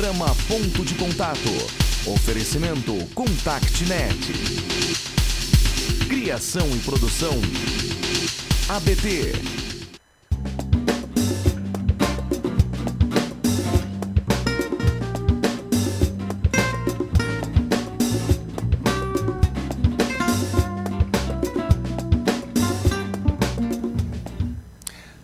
Programa Ponto de Contato. Oferecimento ContactNet. Criação e produção ABT.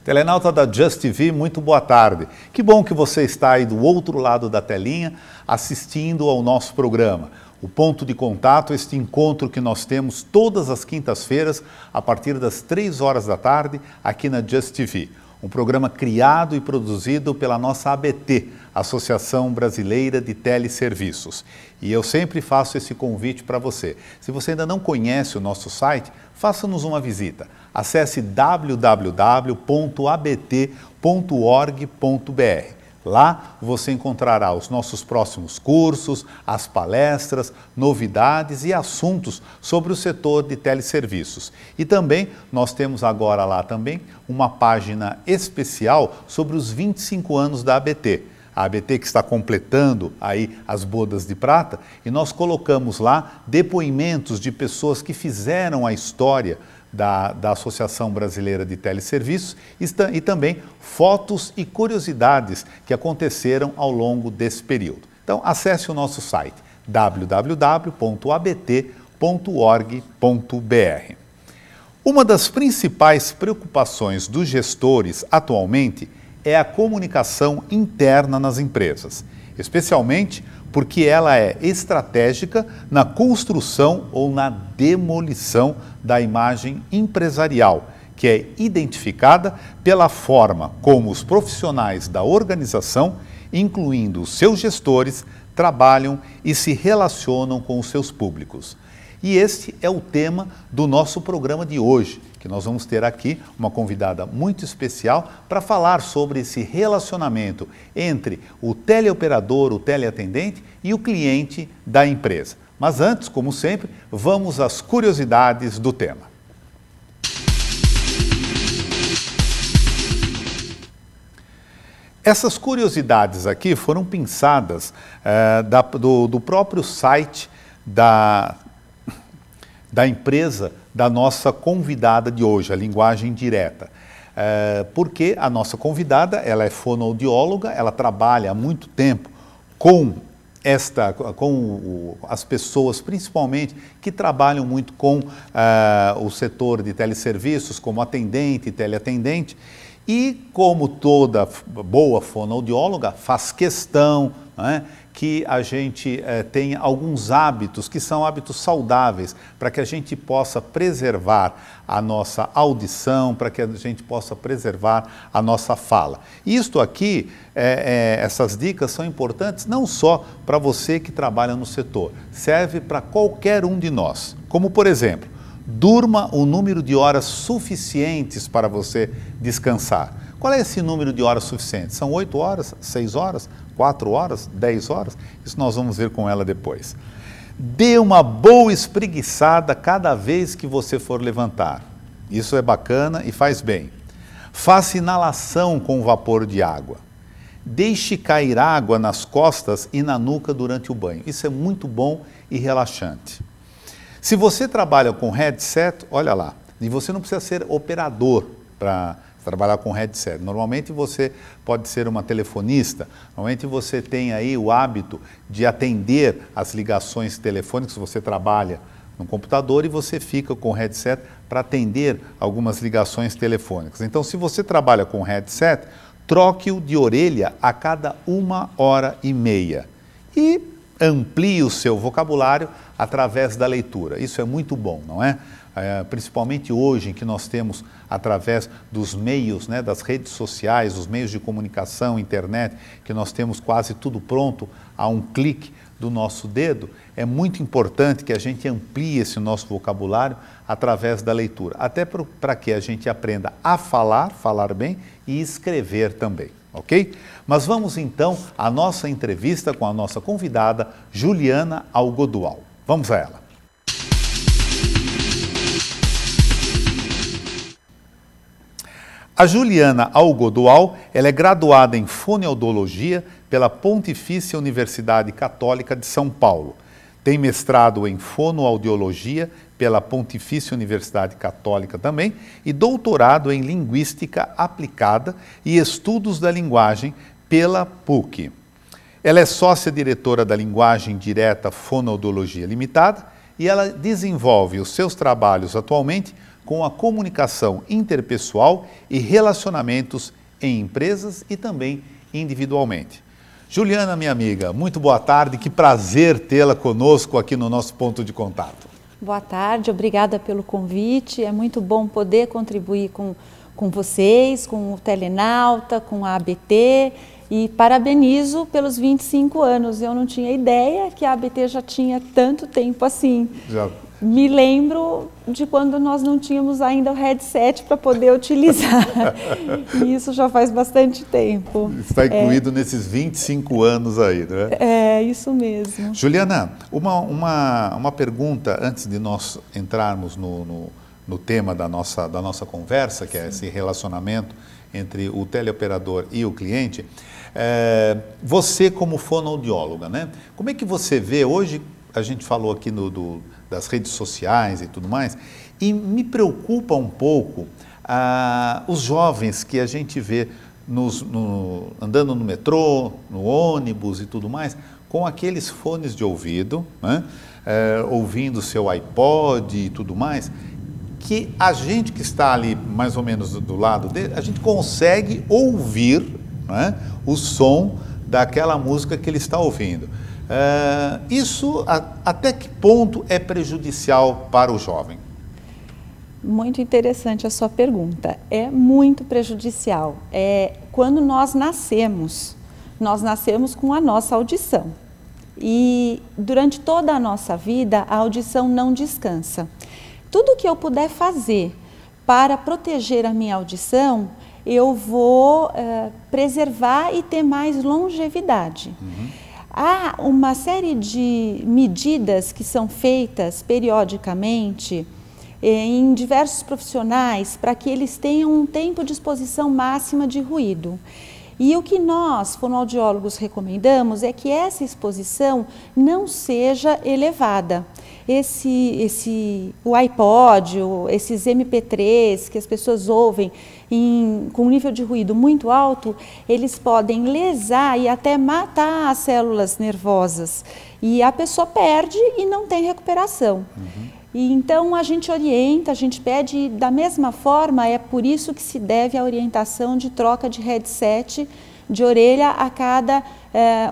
Telenauta da Just TV, muito boa tarde. Que bom que você está aí do outro lado da telinha assistindo ao nosso programa. O Ponto de Contato, este encontro que nós temos todas as quintas-feiras a partir das 3 horas da tarde aqui na Just TV. Um programa criado e produzido pela nossa ABT, Associação Brasileira de Teleserviços. E eu sempre faço esse convite para você. Se você ainda não conhece o nosso site, faça-nos uma visita. Acesse www.abt.org.br. Lá você encontrará os nossos próximos cursos, as palestras, novidades e assuntos sobre o setor de teleserviços. E também nós temos agora lá também uma página especial sobre os 25 anos da ABT. A ABT que está completando aí as bodas de prata, e nós colocamos lá depoimentos de pessoas que fizeram a história da Associação Brasileira de Teleserviços e também fotos e curiosidades que aconteceram ao longo desse período. Então, acesse o nosso site www.abt.org.br. Uma das principais preocupações dos gestores atualmente é a comunicação interna nas empresas, especialmente porque ela é estratégica na construção ou na demolição da imagem empresarial, que é identificada pela forma como os profissionais da organização, incluindo os seus gestores, trabalham e se relacionam com os seus públicos. E este é o tema do nosso programa de hoje, que nós vamos ter aqui uma convidada muito especial para falar sobre esse relacionamento entre o teleoperador, o teleatendente e o cliente da empresa. Mas antes, como sempre, vamos às curiosidades do tema. Essas curiosidades aqui foram pensadas do próprio site da empresa da nossa convidada de hoje, a Linguagem Direta. Porque a nossa convidada, ela é fonoaudióloga, ela trabalha há muito tempo com as pessoas, principalmente, que trabalham muito com o setor de teleserviços, como atendente e teleatendente, e como toda boa fonoaudióloga, faz questão, né, que a gente tenha alguns hábitos que são hábitos saudáveis para que a gente possa preservar a nossa audição, para que a gente possa preservar a nossa fala. Isto aqui, essas dicas são importantes não só para você que trabalha no setor, serve para qualquer um de nós. Como, por exemplo, durma o número de horas suficientes para você descansar. Qual é esse número de horas suficientes? São 8 horas, 6 horas, 4 horas, 10 horas? Isso nós vamos ver com ela depois. Dê uma boa espreguiçada cada vez que você for levantar. Isso é bacana e faz bem. Faça inalação com vapor de água. Deixe cair água nas costas e na nuca durante o banho. Isso é muito bom e relaxante. Se você trabalha com headset, olha lá, e você não precisa ser operador para trabalhar com headset. Normalmente você pode ser uma telefonista, normalmente você tem aí o hábito de atender as ligações telefônicas, você trabalha no computador e você fica com o headset para atender algumas ligações telefônicas. Então, se você trabalha com headset, troque-o de orelha a cada 1h30 e amplie o seu vocabulário através da leitura. Isso é muito bom, não é? Principalmente hoje, em que nós temos, através dos meios, né, das redes sociais, os meios de comunicação, internet, que nós temos quase tudo pronto a um clique do nosso dedo, é muito importante que a gente amplie esse nosso vocabulário através da leitura, até para que a gente aprenda a falar bem e escrever também, ok? Mas vamos então à nossa entrevista com a nossa convidada, Juliana Algodual. Vamos a ela. A Juliana Algodual, ela é graduada em fonoaudiologia pela Pontifícia Universidade Católica de São Paulo. Tem mestrado em fonoaudiologia pela Pontifícia Universidade Católica também e doutorado em linguística aplicada e estudos da linguagem pela PUC. Ela é sócia-diretora da Linguagem Direta Fonoaudiologia Limitada e ela desenvolve os seus trabalhos atualmente com a comunicação interpessoal e relacionamentos em empresas e também individualmente. Juliana, minha amiga, muito boa tarde, que prazer tê-la conosco aqui no nosso ponto de contato. Boa tarde, obrigada pelo convite, é muito bom poder contribuir com vocês, com o Telenauta, com a ABT e parabenizo pelos 25 anos, eu não tinha ideia que a ABT já tinha tanto tempo assim. Já. Me lembro de quando nós não tínhamos ainda o headset para poder utilizar. E isso já faz bastante tempo. Está incluído nesses 25 anos aí, né? É, isso mesmo. Juliana, uma pergunta antes de nós entrarmos no tema da nossa conversa, que é esse relacionamento entre o teleoperador e o cliente. Você como fonoaudióloga, né? Como é que você vê hoje, a gente falou aqui das redes sociais e tudo mais, e me preocupa um pouco os jovens que a gente vê andando no metrô, no ônibus e tudo mais, com aqueles fones de ouvido, né? Ouvindo seu iPod e tudo mais, que a gente que está ali mais ou menos do lado dele, a gente consegue ouvir, né, o som daquela música que ele está ouvindo. Isso até que ponto é prejudicial para o jovem? Muito interessante a sua pergunta. É muito prejudicial. Quando nós nascemos com a nossa audição. E durante toda a nossa vida, a audição não descansa. Tudo que eu puder fazer para proteger a minha audição, eu vou preservar e ter mais longevidade. Há uma série de medidas que são feitas periodicamente em diversos profissionais para que eles tenham um tempo de exposição máxima de ruído. E o que nós, fonoaudiólogos, recomendamos é que essa exposição não seja elevada. O iPod, esses MP3 que as pessoas ouvem com um nível de ruído muito alto, eles podem lesar e até matar as células nervosas. E a pessoa perde e não tem recuperação. E então a gente orienta, a gente pede, da mesma forma, é por isso que se deve a orientação de troca de headset de orelha a cada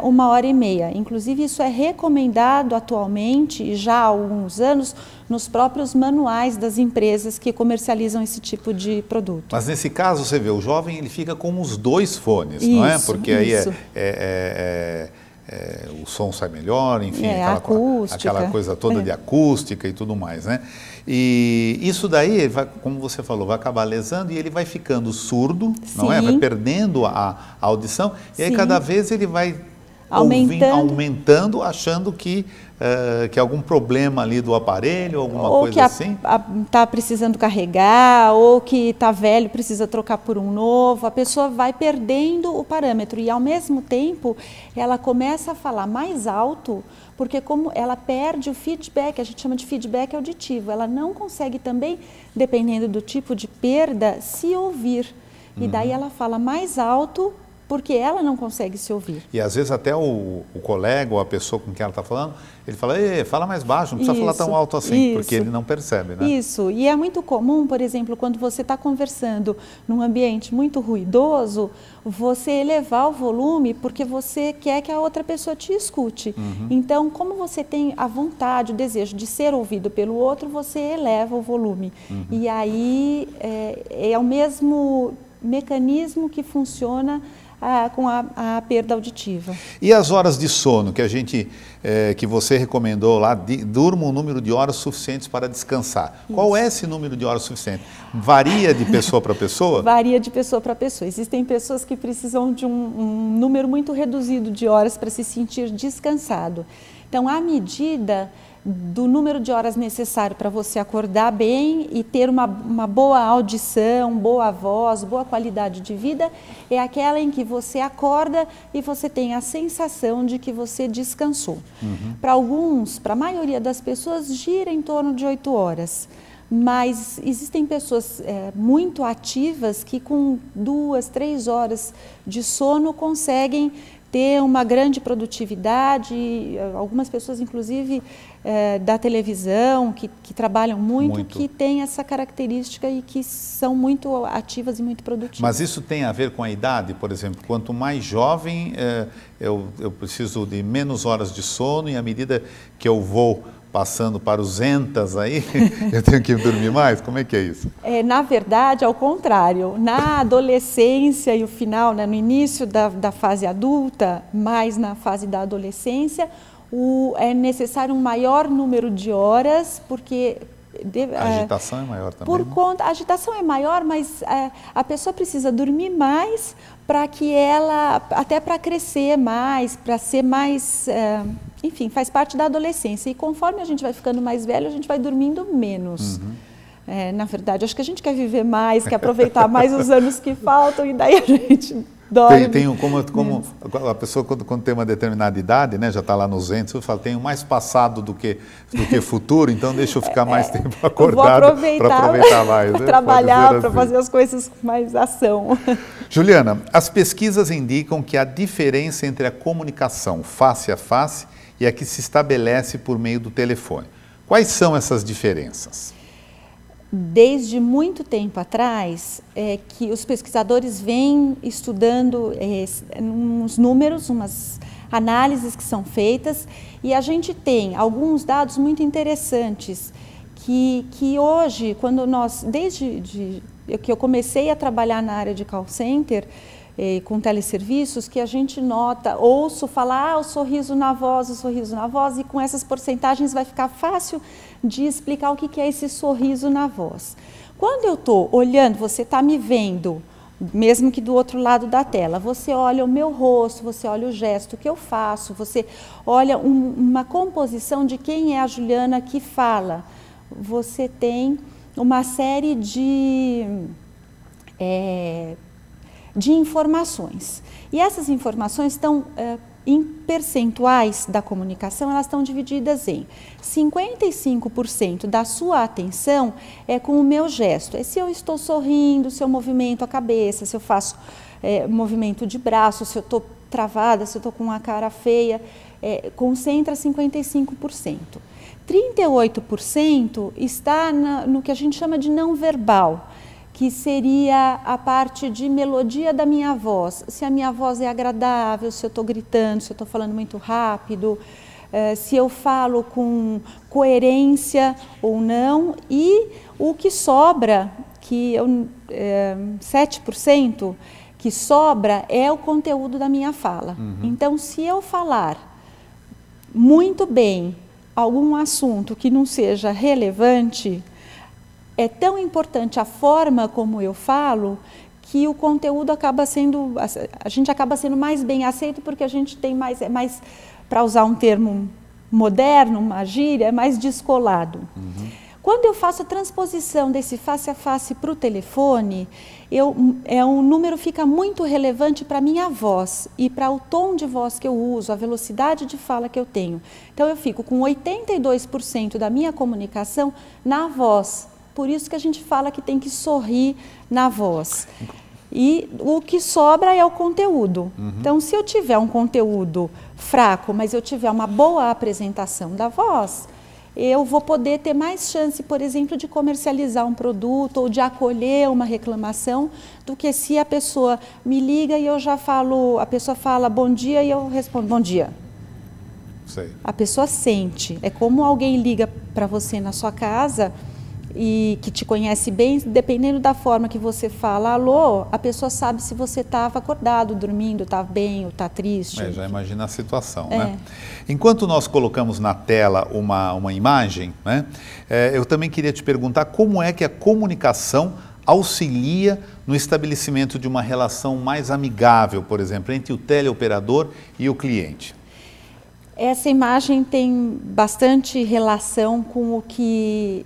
1h30. Inclusive isso é recomendado atualmente, já há alguns anos, nos próprios manuais das empresas que comercializam esse tipo de produto. Mas nesse caso, você vê, o jovem ele fica com os dois fones, não é? Porque aí o som sai melhor, enfim, aquela coisa toda de acústica e tudo mais, né? E isso daí, como você falou, vai acabar lesando e ele vai ficando surdo, não é? Vai perdendo a audição e aí cada vez ele vai aumentando, achando que algum problema ali do aparelho, alguma coisa assim. Ou que está precisando carregar, ou que está velho, precisa trocar por um novo. A pessoa vai perdendo o parâmetro e, ao mesmo tempo, ela começa a falar mais alto, porque como ela perde o feedback, a gente chama de feedback auditivo, ela não consegue também, dependendo do tipo de perda, se ouvir. E daí ela fala mais alto, porque ela não consegue se ouvir. E às vezes até o colega ou a pessoa com quem ela está falando, ele fala, fala mais baixo, não precisa falar tão alto assim, porque ele não percebe, né? Isso, e é muito comum, por exemplo, quando você está conversando num ambiente muito ruidoso, você elevar o volume porque você quer que a outra pessoa te escute. Então, como você tem a vontade, o desejo de ser ouvido pelo outro, você eleva o volume. E aí é o mesmo mecanismo que funciona com a perda auditiva. E as horas de sono que você recomendou lá, durma um número de horas suficientes para descansar. Isso. Qual é esse número de horas suficiente? Varia de pessoa para pessoa? Varia de pessoa para pessoa. Existem pessoas que precisam de um número muito reduzido de horas para se sentir descansado. Então, à medida do número de horas necessário para você acordar bem e ter uma boa audição, boa voz, boa qualidade de vida, é aquela em que você acorda e você tem a sensação de que você descansou. Para alguns, para a maioria das pessoas, gira em torno de 8 horas. Mas existem pessoas muito ativas que com 2, 3 horas de sono conseguem ter uma grande produtividade. Algumas pessoas, inclusive, da televisão, que trabalham muito, que têm essa característica e que são muito ativas e muito produtivas. Mas isso tem a ver com a idade, por exemplo? Quanto mais jovem, eu preciso de menos horas de sono e à medida que eu vou passando para os entas aí, eu tenho que dormir mais? Como é que é isso? Na verdade, ao contrário. Na adolescência e o final, né, no início da fase adulta, mais na fase da adolescência, é necessário um maior número de horas, porque... A agitação é maior também? A agitação é maior, mas a pessoa precisa dormir mais para que ela, até para crescer mais, para ser mais, enfim, faz parte da adolescência. E conforme a gente vai ficando mais velho, a gente vai dormindo menos. Na verdade, acho que a gente quer viver mais, quer aproveitar mais os anos que faltam e daí a gente dorme. Como a pessoa quando tem uma determinada idade, né, já está lá nos entes, eu falo, tenho mais passado do que futuro, então deixa eu ficar mais tempo acordado para aproveitar mais. Para trabalhar, para fazer as coisas com mais ação. Juliana, as pesquisas indicam que a diferença entre a comunicação face a face e a que se estabelece por meio do telefone. Quais são essas diferenças? Desde muito tempo atrás, que os pesquisadores vêm estudando uns números, umas análises que são feitas, e a gente tem alguns dados muito interessantes, que hoje, quando desde que eu comecei a trabalhar na área de call center, com teleserviços, que a gente nota, ouço falar, o sorriso na voz, e com essas porcentagens vai ficar fácil de explicar o que é esse sorriso na voz. Quando eu estou olhando, você está me vendo, mesmo que do outro lado da tela, você olha o meu rosto, você olha o gesto que eu faço, você olha uma composição de quem é a Juliana que fala. Você tem uma série de informações. E essas informações estão em percentuais da comunicação, elas estão divididas em 55% da sua atenção é com o meu gesto. É se eu estou sorrindo, se eu movimento a cabeça, se eu faço movimento de braço, se eu estou travada, se eu estou com a cara feia, concentra 55%. 38% está no que a gente chama de não verbal, que seria a parte de melodia da minha voz. Se a minha voz é agradável, se eu estou gritando, se eu estou falando muito rápido, se eu falo com coerência ou não. E o que sobra, 7% que sobra, é o conteúdo da minha fala. Então, se eu falar muito bem algum assunto que não seja relevante, é tão importante a forma como eu falo que o conteúdo a gente acaba sendo mais bem aceito, porque a gente tem mais, para usar um termo moderno, uma gíria, é mais descolado. Quando eu faço a transposição desse face a face para o telefone, um número fica muito relevante para a minha voz e para o tom de voz que eu uso, a velocidade de fala que eu tenho. Então eu fico com 82% da minha comunicação na voz. Por isso que a gente fala que tem que sorrir na voz. E o que sobra é o conteúdo. Então, se eu tiver um conteúdo fraco, mas eu tiver uma boa apresentação da voz, eu vou poder ter mais chance, por exemplo, de comercializar um produto ou de acolher uma reclamação, do que se a pessoa me liga e eu já falo, a pessoa fala bom dia e eu respondo bom dia. Sei. A pessoa sente. É como alguém liga para você na sua casa e que te conhece bem, dependendo da forma que você fala alô, a pessoa sabe se você estava acordado, dormindo, está bem ou está triste. Já imagina a situação, né? Enquanto nós colocamos na tela uma imagem, né, eu também queria te perguntar como é que a comunicação auxilia no estabelecimento de uma relação mais amigável, por exemplo, entre o teleoperador e o cliente. Essa imagem tem bastante relação com o que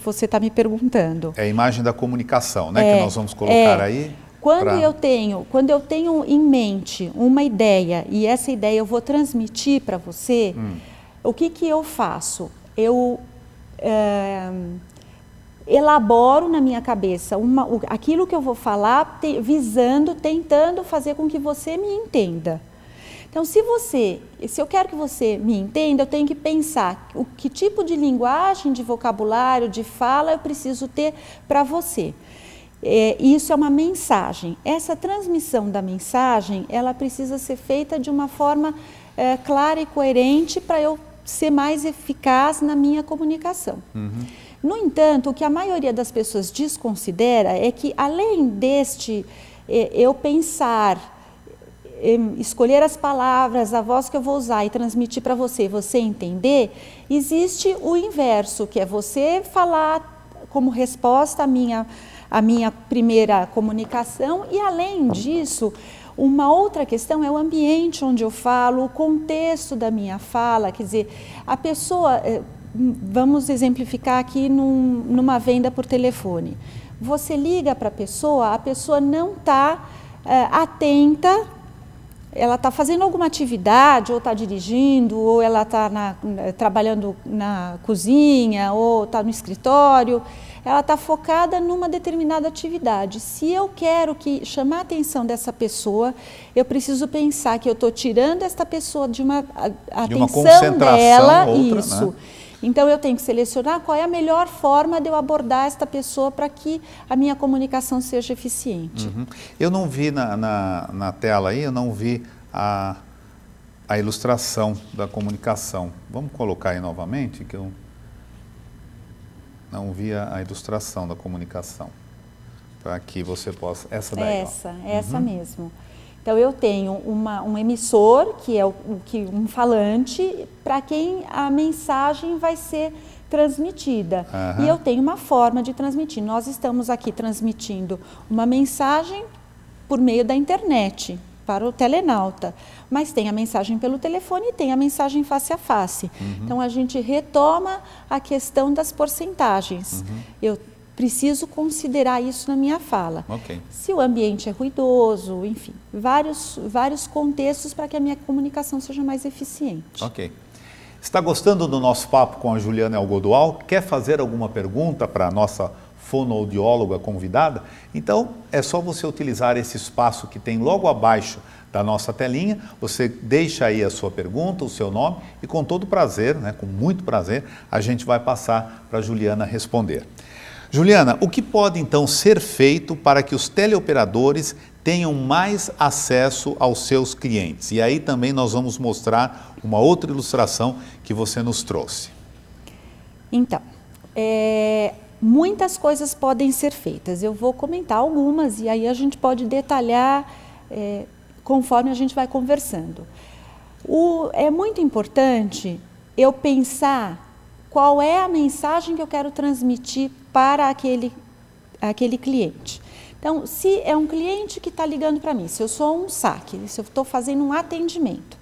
você está me perguntando. É a imagem da comunicação, né? Que nós vamos colocar aí. Quando eu tenho em mente uma ideia e essa ideia eu vou transmitir para você, o que eu faço? Eu elaboro na minha cabeça aquilo que eu vou falar, tentando fazer com que você me entenda. Então, se eu quero que você me entenda, eu tenho que pensar que tipo de linguagem, de vocabulário, de fala eu preciso ter para você. Isso é uma mensagem. Essa transmissão da mensagem, ela precisa ser feita de uma forma clara e coerente para eu ser mais eficaz na minha comunicação. No entanto, o que a maioria das pessoas desconsidera é que, além eu pensar, escolher as palavras, a voz que eu vou usar e transmitir para você entender, existe o inverso, que é você falar como resposta à minha primeira comunicação e, além disso, uma outra questão é o ambiente onde eu falo, o contexto da minha fala, quer dizer, a pessoa, vamos exemplificar aqui numa venda por telefone, você liga para a pessoa não está atenta, ela está fazendo alguma atividade, ou está dirigindo, ou ela está trabalhando na cozinha, ou está no escritório, ela está focada numa determinada atividade. Se eu quero chamar a atenção dessa pessoa, eu preciso pensar que eu estou tirando esta pessoa de uma atenção dela, outra, isso. Né? Então, eu tenho que selecionar qual é a melhor forma de eu abordar esta pessoa para que a minha comunicação seja eficiente. Eu não vi na tela aí, eu não vi a ilustração da comunicação. Vamos colocar aí novamente, que eu não vi a ilustração da comunicação, para que você possa... Essa daí, essa mesmo. Então, eu tenho um emissor, que é um falante, para quem a mensagem vai ser transmitida. E eu tenho uma forma de transmitir. Nós estamos aqui transmitindo uma mensagem por meio da internet, para o telenauta. Mas tem a mensagem pelo telefone e tem a mensagem face a face. Então, a gente retoma a questão das porcentagens. Eu preciso considerar isso na minha fala. Se o ambiente é ruidoso, enfim, vários contextos para que a minha comunicação seja mais eficiente. Está gostando do nosso papo com a Juliana Elgodual? Quer fazer alguma pergunta para a nossa fonoaudióloga convidada? Então, é só você utilizar esse espaço que tem logo abaixo da nossa telinha, você deixa aí a sua pergunta, o seu nome, e com todo prazer, né, com muito prazer, a gente vai passar para a Juliana responder. Juliana, o que pode então ser feito para que os teleoperadores tenham mais acesso aos seus clientes? E aí também nós vamos mostrar uma outra ilustração que você nos trouxe. Então, muitas coisas podem ser feitas. Eu vou comentar algumas e aí a gente pode detalhar conforme a gente vai conversando. É muito importante eu pensar qual é a mensagem que eu quero transmitir para aquele cliente. Então, se é um cliente que está ligando para mim, se eu sou um saque, se eu estou fazendo um atendimento,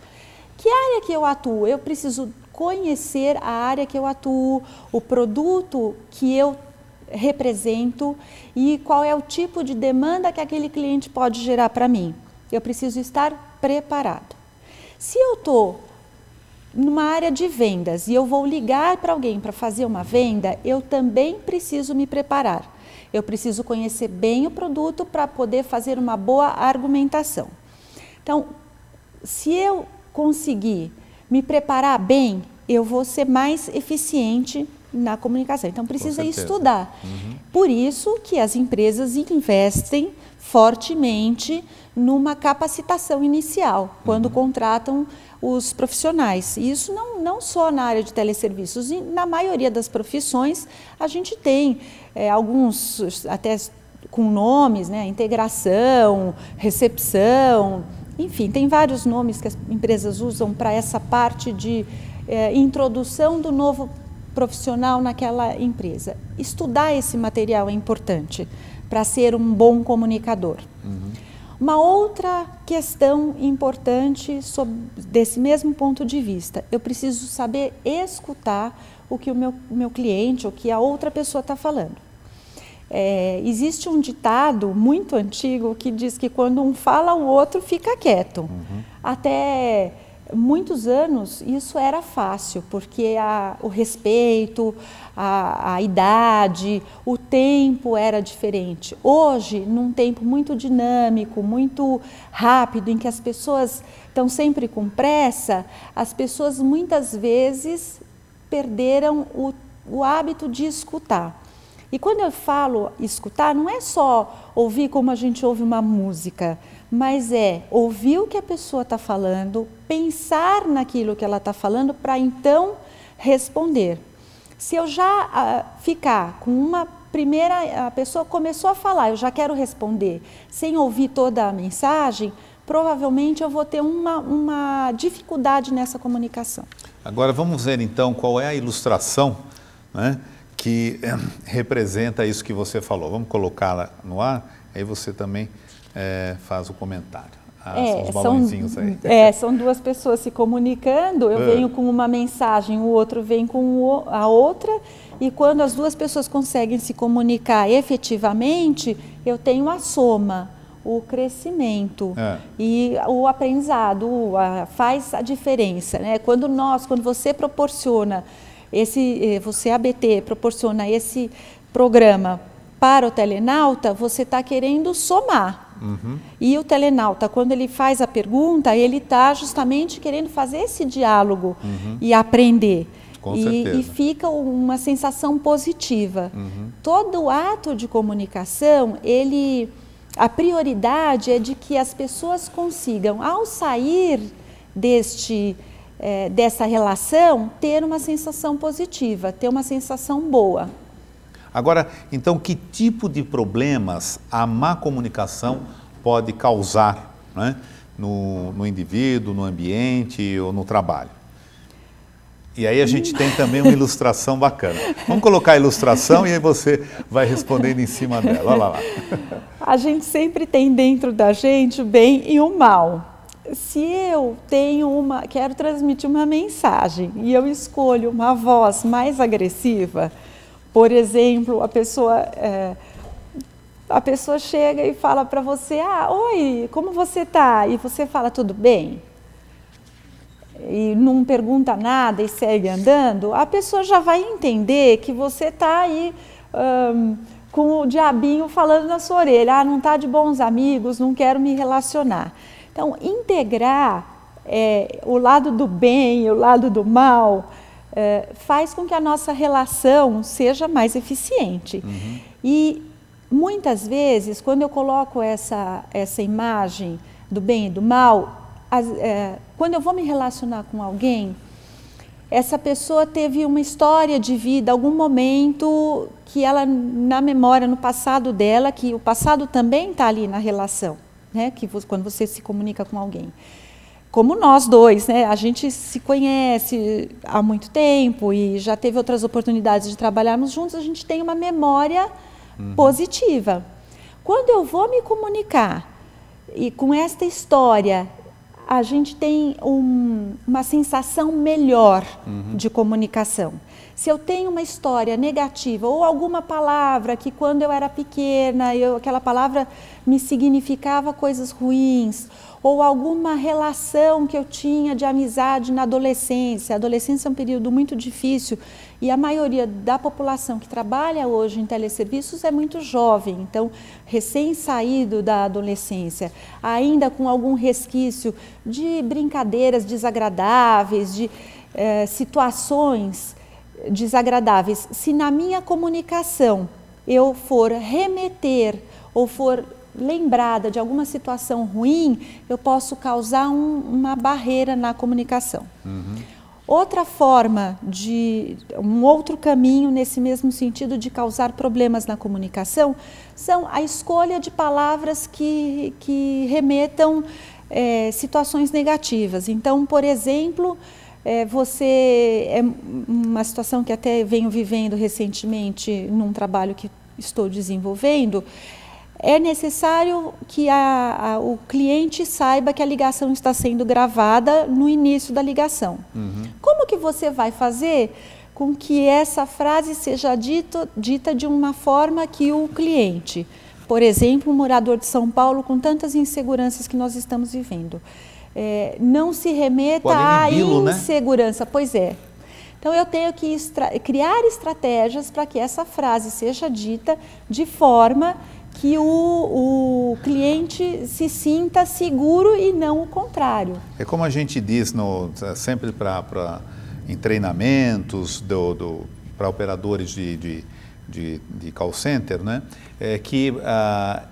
que área que eu atuo? Eu preciso conhecer a área que eu atuo, o produto que eu represento e qual é o tipo de demanda que aquele cliente pode gerar para mim. Eu preciso estar preparado. Se eu estou numa área de vendas e eu vou ligar para alguém para fazer uma venda, eu também preciso me preparar. Eu preciso conhecer bem o produto para poder fazer uma boa argumentação. Então, se eu conseguir me preparar bem, eu vou ser mais eficiente na comunicação. Então, precisa estudar. Por isso que as empresas investem fortemente numa capacitação inicial, quando contratam os profissionais. Isso não só na área de teleserviços, e na maioria das profissões a gente tem alguns até com nomes, né? Integração, recepção, enfim, tem vários nomes que as empresas usam para essa parte de introdução do novo profissional naquela empresa. Estudar esse material é importante para ser um bom comunicador. Uma outra questão importante desse mesmo ponto de vista, eu preciso saber escutar o que o meu cliente, o que a outra pessoa está falando. Existe um ditado muito antigo que diz que quando um fala, o outro fica quieto. Até muitos anos isso era fácil, porque o respeito, a idade, o tempo era diferente. Hoje, num tempo muito dinâmico, muito rápido, em que as pessoas estão sempre com pressa, as pessoas muitas vezes perderam o hábito de escutar. E quando eu falo escutar, não é só ouvir como a gente ouve uma música, mas é ouvir o que a pessoa está falando, pensar naquilo que ela está falando para então responder. Se eu já ficar com uma primeira, a pessoa começou a falar, eu já quero responder, sem ouvir toda a mensagem, provavelmente eu vou ter uma dificuldade nessa comunicação. Agora vamos ver então qual é a ilustração, né, que representa isso que você falou. Vamos colocá-la no ar, aí você também faz o comentário. São os balãozinhos aí. São duas pessoas se comunicando, eu venho com uma mensagem, o outro vem com a outra, e quando as duas pessoas conseguem se comunicar efetivamente, eu tenho a soma, o crescimento e o aprendizado, faz a diferença, né? Quando você proporciona você ABT proporciona esse programa para o telenauta, você está querendo somar. E o telenauta, quando ele faz a pergunta, ele está justamente querendo fazer esse diálogo e aprender. Com certeza. E fica uma sensação positiva. Todo ato de comunicação, a prioridade é de que as pessoas consigam, ao sair dessa relação, ter uma sensação positiva, ter uma sensação boa. Agora, então, que tipo de problemas a má comunicação pode causar, né, no indivíduo, no ambiente ou no trabalho? E aí a gente tem também uma ilustração bacana. Vamos colocar a ilustração e aí você vai respondendo em cima dela. Olha lá. A gente sempre tem dentro da gente o bem e o mal. Se eu quero transmitir uma mensagem e eu escolho uma voz mais agressiva, por exemplo, a pessoa chega e fala para você, oi, como você está? E você fala, tudo bem? E não pergunta nada e segue andando, a pessoa já vai entender que você está aí com o diabinho falando na sua orelha, não está de bons amigos, não quero me relacionar. Então, integrar o lado do bem e o lado do mal faz com que a nossa relação seja mais eficiente. E muitas vezes, quando eu coloco essa imagem do bem e do mal, quando eu vou me relacionar com alguém, essa pessoa teve uma história de vida, algum momento que ela, na memória, no passado dela, que o passado também está ali na relação, né? Quando você se comunica com alguém. Como nós dois, né? A gente se conhece há muito tempo e já teve outras oportunidades de trabalharmos juntos, a gente tem uma memória positiva. Quando eu vou me comunicar e com esta história, a gente tem uma sensação melhor de comunicação. Se eu tenho uma história negativa ou alguma palavra que quando eu era pequena, aquela palavra me significava coisas ruins, ou alguma relação que eu tinha de amizade na adolescência. A adolescência é um período muito difícil e a maioria da população que trabalha hoje em teleserviços é muito jovem, então recém-saído da adolescência, ainda com algum resquício de brincadeiras desagradáveis, de situações desagradáveis. Se na minha comunicação eu for remeter ou for lembrada de alguma situação ruim, eu posso causar uma barreira na comunicação. Outra forma um outro caminho nesse mesmo sentido de causar problemas na comunicação são a escolha de palavras que remetam situações negativas. Então, por exemplo, uma situação que até venho vivendo recentemente num trabalho que estou desenvolvendo, é necessário que o cliente saiba que a ligação está sendo gravada no início da ligação. Como que você vai fazer com que essa frase seja dita de uma forma que o cliente, por exemplo, um morador de São Paulo com tantas inseguranças que nós estamos vivendo, não se remeta à insegurança, né? Pois é. Então eu tenho que criar estratégias para que essa frase seja dita de forma que o cliente se sinta seguro e não o contrário. É como a gente diz sempre em treinamentos para operadores de call center, né? Que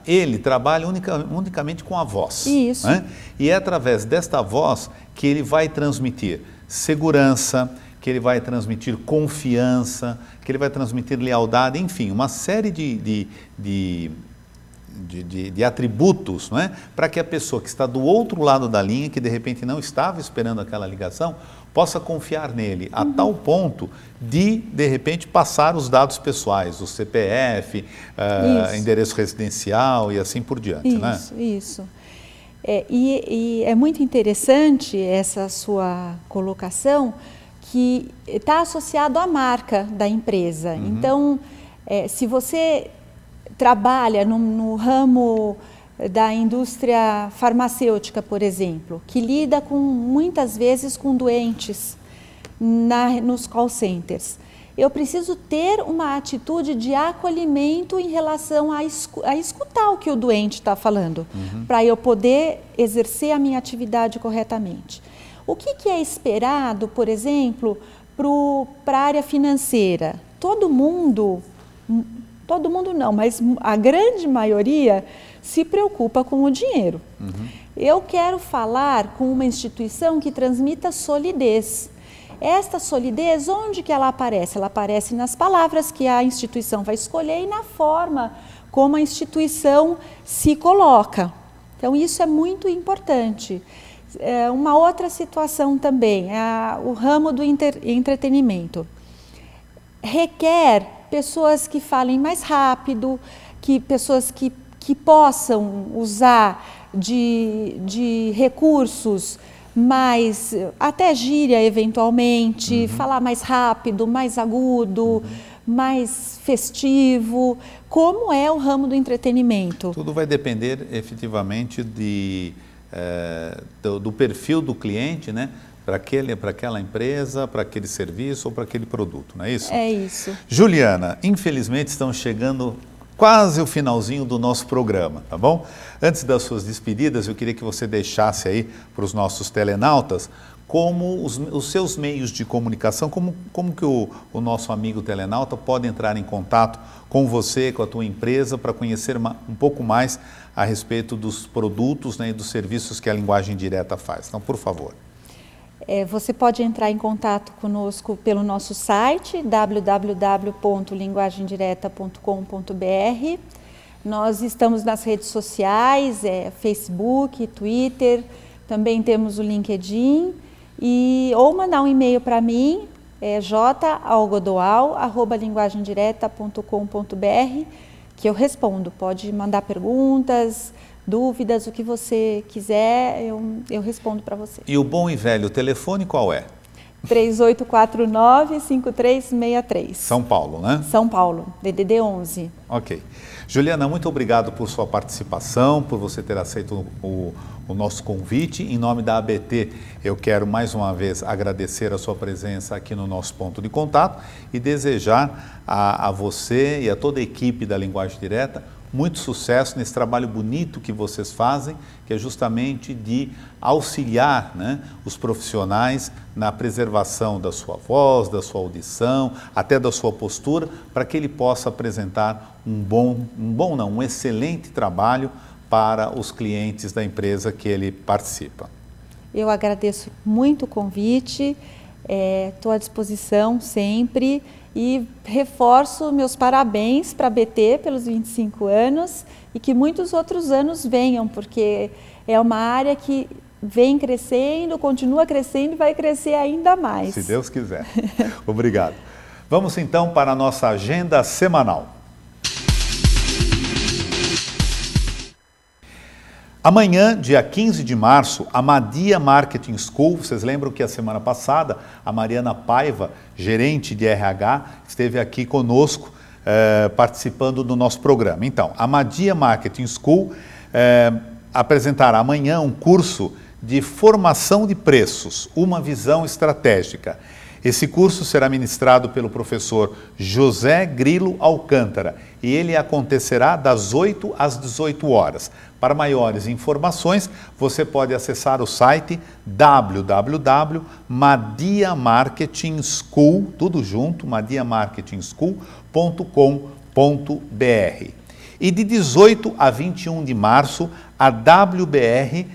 ele trabalha unicamente com a voz. Isso. Né? E é através desta voz que ele vai transmitir segurança, que ele vai transmitir confiança, que ele vai transmitir lealdade, enfim, uma série de atributos, não é? Para que a pessoa que está do outro lado da linha, que de repente não estava esperando aquela ligação, possa confiar nele a tal ponto de repente, passar os dados pessoais, o CPF, endereço residencial e assim por diante. Isso, né? Isso. E é muito interessante essa sua colocação, que está associado à marca da empresa. Então, se você trabalha no ramo da indústria farmacêutica, por exemplo, que lida muitas vezes com doentes nos call centers, eu preciso ter uma atitude de acolhimento em relação a escutar o que o doente está falando, para eu poder exercer a minha atividade corretamente. O que é esperado, por exemplo, para a área financeira? Todo mundo não, mas a grande maioria se preocupa com o dinheiro. Eu quero falar com uma instituição que transmita solidez. Esta solidez, onde que ela aparece? Ela aparece nas palavras que a instituição vai escolher e na forma como a instituição se coloca. Então, isso é muito importante. Uma outra situação também, o ramo do entretenimento. Requer pessoas que falem mais rápido, pessoas que possam usar de recursos mais, até gíria eventualmente, falar mais rápido, mais agudo, mais festivo. Como é o ramo do entretenimento? Tudo vai depender efetivamente do perfil do cliente, né? Para aquela empresa, para aquele serviço ou para aquele produto, não é isso? É isso. Juliana, infelizmente estamos chegando quase o finalzinho do nosso programa, tá bom? Antes das suas despedidas, eu queria que você deixasse aí para os nossos telenautas como os seus meios de comunicação, como que o nosso amigo telenauta pode entrar em contato com você, com a tua empresa, para conhecer um pouco mais a respeito dos produtos, né, e dos serviços que a Linguagem Direta faz. Então, por favor. Você pode entrar em contato conosco pelo nosso site www.linguagemdireta.com.br. Nós estamos nas redes sociais, Facebook, Twitter, também temos o LinkedIn, ou mandar um e-mail para mim, jalgodoal@linguagemdireta.com.br, que eu respondo. Pode mandar perguntas, dúvidas, o que você quiser, eu respondo para você. E o bom e velho telefone qual é? 3849-5363. São Paulo, né? São Paulo, DDD 11. Ok. Juliana, muito obrigado por sua participação, por você ter aceito o nosso convite. Em nome da ABT, eu quero mais uma vez agradecer a sua presença aqui no nosso ponto de contato e desejar a você e a toda a equipe da Linguagem Direta muito sucesso nesse trabalho bonito que vocês fazem, que é justamente de auxiliar, né, os profissionais na preservação da sua voz, da sua audição, até da sua postura, para que ele possa apresentar um excelente trabalho para os clientes da empresa que ele participa. Eu agradeço muito o convite, estou à disposição sempre. E reforço meus parabéns para a ABT pelos 25 anos e que muitos outros anos venham, porque é uma área que vem crescendo, continua crescendo e vai crescer ainda mais. Se Deus quiser. Obrigado. Vamos então para a nossa agenda semanal. Amanhã, dia 15 de março, a Madia Marketing School, vocês lembram que a semana passada a Mariana Paiva, gerente de RH, esteve aqui conosco participando do nosso programa. Então, a Madia Marketing School apresentará amanhã um curso de formação de preços, uma visão estratégica. Esse curso será ministrado pelo professor José Grilo Alcântara e ele acontecerá das 8 às 18 horas. Para maiores informações, você pode acessar o site www.madiamarketingschool, tudo junto, madiamarketingschool.com.br. E de 18 a 21 de março, a WBR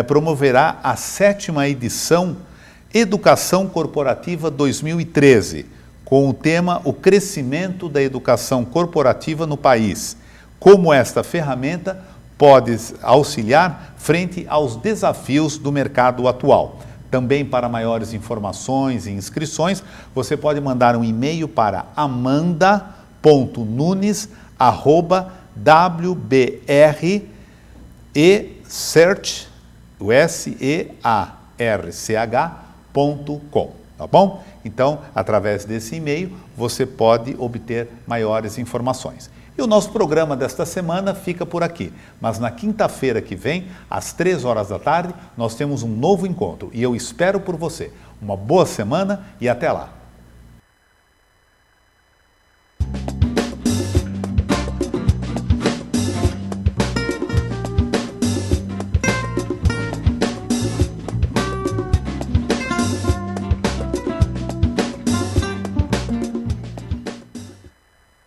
promoverá a 7ª edição Educação Corporativa 2013, com o tema O Crescimento da Educação Corporativa no País. Como esta ferramenta pode auxiliar frente aos desafios do mercado atual. Também para maiores informações e inscrições, você pode mandar um e-mail para amanda.nunes@wbrsearch.com, tá bom? Então, através desse e-mail, você pode obter maiores informações. E o nosso programa desta semana fica por aqui. Mas na quinta-feira que vem, às 3 horas da tarde, nós temos um novo encontro. E eu espero por você. Uma boa semana e até lá!